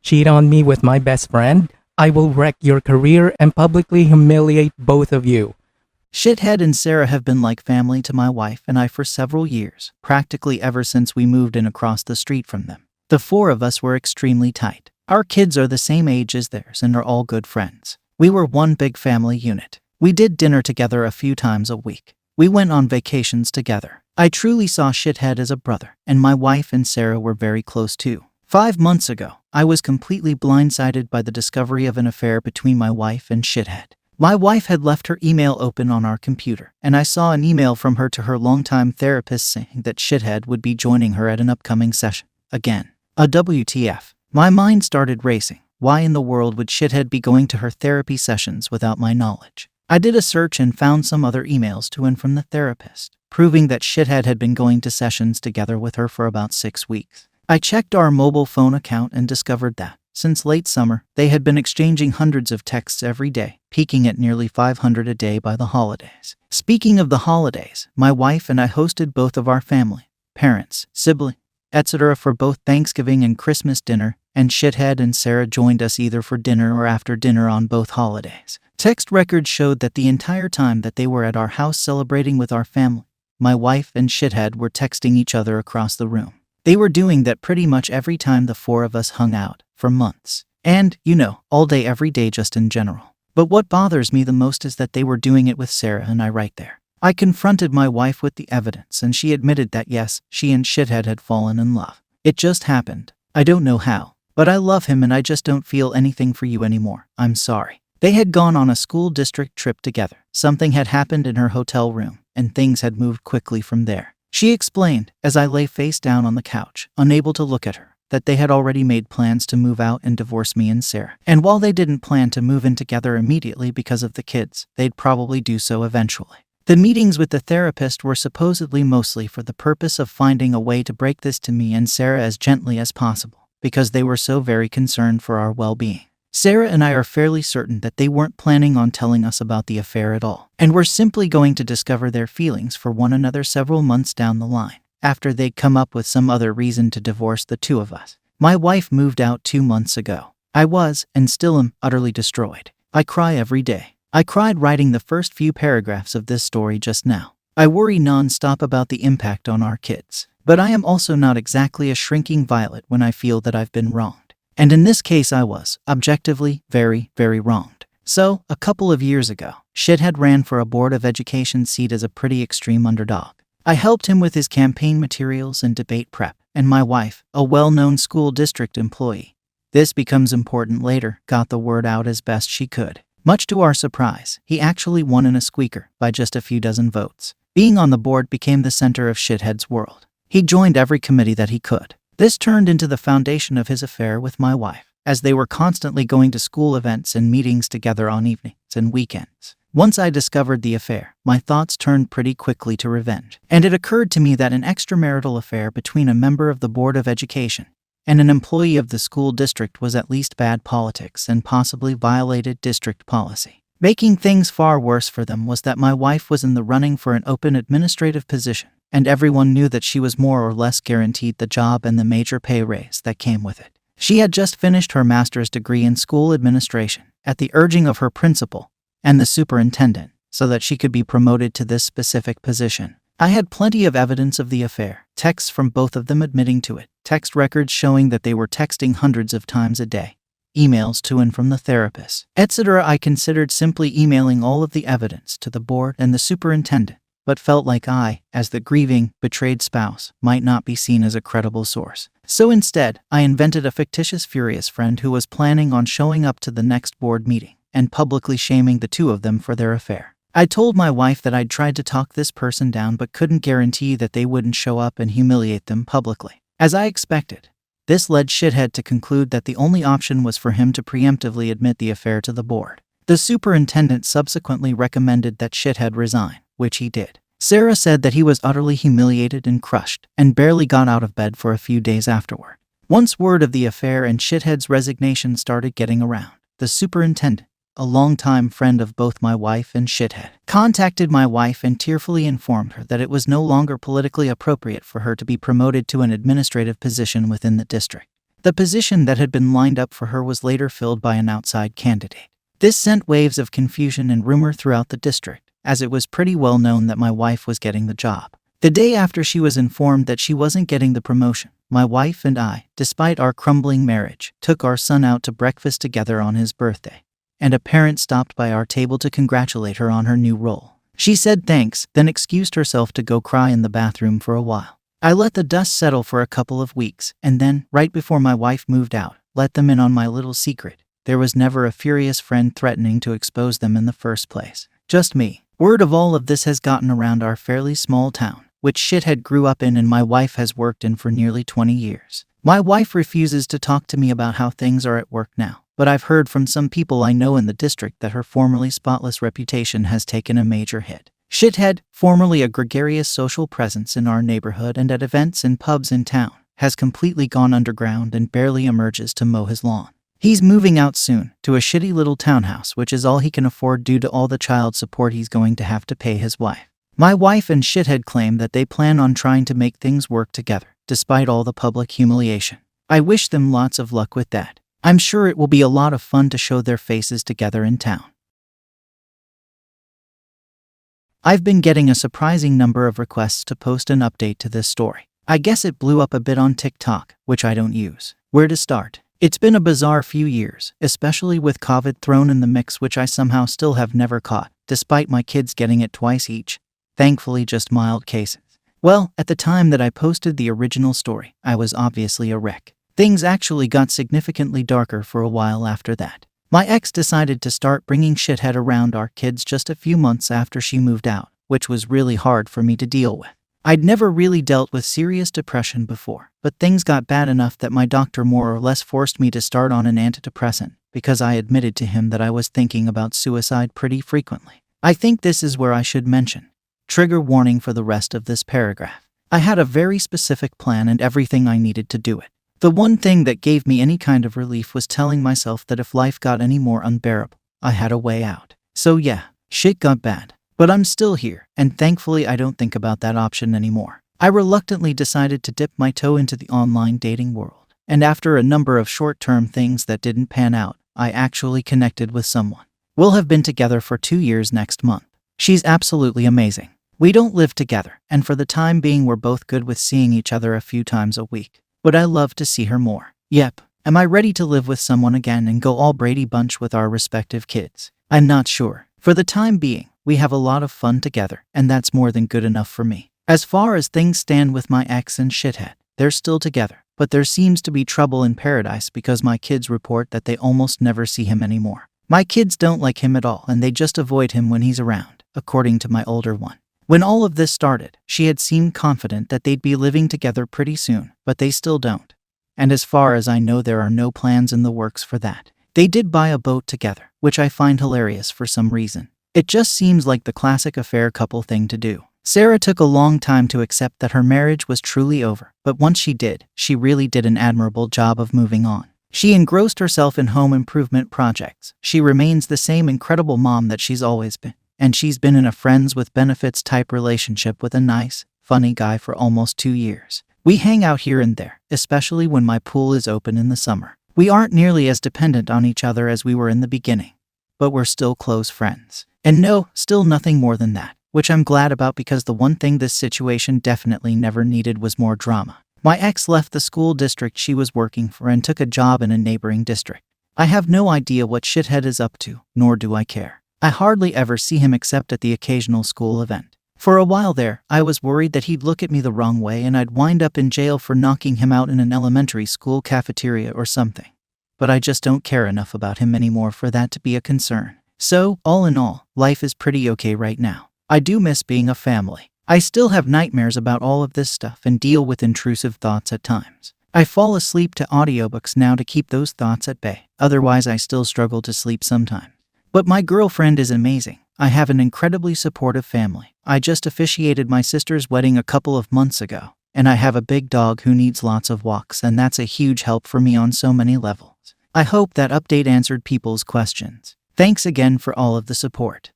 cheat on me with my best friend, I will wreck your career and publicly humiliate both of you. Shithead and Sarah have been like family to my wife and I for several years, practically ever since we moved in across the street from them. The four of us were extremely tight. Our kids are the same age as theirs and are all good friends. We were one big family unit. We did dinner together a few times a week. We went on vacations together. I truly saw Shithead as a brother, and my wife and Sarah were very close too. 5 months ago, I was completely blindsided by the discovery of an affair between my wife and Shithead. My wife had left her email open on our computer, and I saw an email from her to her longtime therapist saying that Shithead would be joining her at an upcoming session. Again. A WTF. My mind started racing. Why in the world would Shithead be going to her therapy sessions without my knowledge? I did a search and found some other emails to and from the therapist, proving that Shithead had been going to sessions together with her for about 6 weeks. I checked our mobile phone account and discovered that, since late summer, they had been exchanging hundreds of texts every day, peaking at nearly 500 a day by the holidays. Speaking of the holidays, my wife and I hosted both of our family, parents, siblings, etc. for both Thanksgiving and Christmas dinner, and Shithead and Sarah joined us either for dinner or after dinner on both holidays. Text records showed that the entire time that they were at our house celebrating with our family, my wife and Shithead were texting each other across the room. They were doing that pretty much every time the four of us hung out, for months. And, all day every day just in general. But what bothers me the most is that they were doing it with Sarah and I right there. I confronted my wife with the evidence and she admitted that yes, she and Shithead had fallen in love. It just happened. I don't know how. But I love him and I just don't feel anything for you anymore. I'm sorry. They had gone on a school district trip together. Something had happened in her hotel room, and things had moved quickly from there. She explained, as I lay face down on the couch, unable to look at her, that they had already made plans to move out and divorce me and Sarah. And while they didn't plan to move in together immediately because of the kids, they'd probably do so eventually. The meetings with the therapist were supposedly mostly for the purpose of finding a way to break this to me and Sarah as gently as possible, because they were so very concerned for our well-being. Sarah and I are fairly certain that they weren't planning on telling us about the affair at all, and were simply going to discover their feelings for one another several months down the line, after they'd come up with some other reason to divorce the two of us. My wife moved out 2 months ago. I was, and still am, utterly destroyed. I cry every day. I cried writing the first few paragraphs of this story just now. I worry non-stop about the impact on our kids. But I am also not exactly a shrinking violet when I feel that I've been wronged. And in this case I was, objectively, very, very wronged. So, a couple of years ago, Shithead ran for a Board of Education seat as a pretty extreme underdog. I helped him with his campaign materials and debate prep, and my wife, a well-known school district employee, this becomes important later, got the word out as best she could. Much to our surprise, he actually won in a squeaker by just a few dozen votes. Being on the board became the center of Shithead's world. He joined every committee that he could. This turned into the foundation of his affair with my wife, as they were constantly going to school events and meetings together on evenings and weekends. Once I discovered the affair, my thoughts turned pretty quickly to revenge. And it occurred to me that an extramarital affair between a member of the Board of Education and an employee of the school district was at least bad politics and possibly violated district policy. Making things far worse for them was that my wife was in the running for an open administrative position, and everyone knew that she was more or less guaranteed the job and the major pay raise that came with it. She had just finished her master's degree in school administration at the urging of her principal and the superintendent, so that she could be promoted to this specific position. I had plenty of evidence of the affair, texts from both of them admitting to it, text records showing that they were texting hundreds of times a day, emails to and from the therapist, etc. I considered simply emailing all of the evidence to the board and the superintendent, but felt like I, as the grieving, betrayed spouse, might not be seen as a credible source. So instead, I invented a fictitious furious friend who was planning on showing up to the next board meeting and publicly shaming the two of them for their affair. I told my wife that I'd tried to talk this person down but couldn't guarantee that they wouldn't show up and humiliate them publicly. As I expected, this led Shithead to conclude that the only option was for him to preemptively admit the affair to the board. The superintendent subsequently recommended that Shithead resign, which he did. Sarah said that he was utterly humiliated and crushed, and barely got out of bed for a few days afterward. Once word of the affair and Shithead's resignation started getting around, the superintendent, a longtime friend of both my wife and Shithead, contacted my wife and tearfully informed her that it was no longer politically appropriate for her to be promoted to an administrative position within the district. The position that had been lined up for her was later filled by an outside candidate. This sent waves of confusion and rumor throughout the district, as it was pretty well known that my wife was getting the job. The day after she was informed that she wasn't getting the promotion, my wife and I, despite our crumbling marriage, took our son out to breakfast together on his birthday. And a parent stopped by our table to congratulate her on her new role. She said thanks, then excused herself to go cry in the bathroom for a while. I let the dust settle for a couple of weeks, and then, right before my wife moved out, let them in on my little secret. There was never a furious friend threatening to expose them in the first place. Just me. Word of all of this has gotten around our fairly small town, which shithead grew up in and my wife has worked in for nearly 20 years. My wife refuses to talk to me about how things are at work now, but I've heard from some people I know in the district that her formerly spotless reputation has taken a major hit. Shithead, formerly a gregarious social presence in our neighborhood and at events and pubs in town, has completely gone underground and barely emerges to mow his lawn. He's moving out soon, to a shitty little townhouse which is all he can afford due to all the child support he's going to have to pay his wife. My wife and Shithead claim that they plan on trying to make things work together, despite all the public humiliation. I wish them lots of luck with that. I'm sure it will be a lot of fun to show their faces together in town. I've been getting a surprising number of requests to post an update to this story. I guess it blew up a bit on TikTok, which I don't use. Where to start? It's been a bizarre few years, especially with COVID thrown in the mix, which I somehow still have never caught, despite my kids getting it twice each. Thankfully just mild cases. Well, at the time that I posted the original story, I was obviously a wreck. Things actually got significantly darker for a while after that. My ex decided to start bringing Shithead around our kids just a few months after she moved out, which was really hard for me to deal with. I'd never really dealt with serious depression before, but things got bad enough that my doctor more or less forced me to start on an antidepressant because I admitted to him that I was thinking about suicide pretty frequently. I think this is where I should mention. Trigger warning for the rest of this paragraph. I had a very specific plan and everything I needed to do it. The one thing that gave me any kind of relief was telling myself that if life got any more unbearable, I had a way out. So yeah, shit got bad. But I'm still here, and thankfully I don't think about that option anymore. I reluctantly decided to dip my toe into the online dating world. And after a number of short-term things that didn't pan out, I actually connected with someone. We'll have been together for 2 years next month. She's absolutely amazing. We don't live together, and for the time being we're both good with seeing each other a few times a week. But I love to see her more. Yep. Am I ready to live with someone again and go all Brady Bunch with our respective kids? I'm not sure. For the time being, we have a lot of fun together, and that's more than good enough for me. As far as things stand with my ex and Shithead, they're still together, but there seems to be trouble in paradise because my kids report that they almost never see him anymore. My kids don't like him at all, and they just avoid him when he's around, according to my older one. When all of this started, she had seemed confident that they'd be living together pretty soon, but they still don't. And as far as I know, there are no plans in the works for that. They did buy a boat together, which I find hilarious for some reason. It just seems like the classic affair couple thing to do. Sarah took a long time to accept that her marriage was truly over, but once she did, she really did an admirable job of moving on. She engrossed herself in home improvement projects. She remains the same incredible mom that she's always been. And she's been in a friends with benefits type relationship with a nice, funny guy for almost 2 years. We hang out here and there, especially when my pool is open in the summer. We aren't nearly as dependent on each other as we were in the beginning, but we're still close friends. And no, still nothing more than that, which I'm glad about because the one thing this situation definitely never needed was more drama. My ex left the school district she was working for and took a job in a neighboring district. I have no idea what Shithead is up to, nor do I care. I hardly ever see him except at the occasional school event. For a while there, I was worried that he'd look at me the wrong way and I'd wind up in jail for knocking him out in an elementary school cafeteria or something. But I just don't care enough about him anymore for that to be a concern. So, all in all, life is pretty okay right now. I do miss being a family. I still have nightmares about all of this stuff and deal with intrusive thoughts at times. I fall asleep to audiobooks now to keep those thoughts at bay. Otherwise, I still struggle to sleep sometimes. But my girlfriend is amazing. I have an incredibly supportive family. I just officiated my sister's wedding a couple of months ago, and I have a big dog who needs lots of walks, and that's a huge help for me on so many levels. I hope that update answered people's questions. Thanks again for all of the support.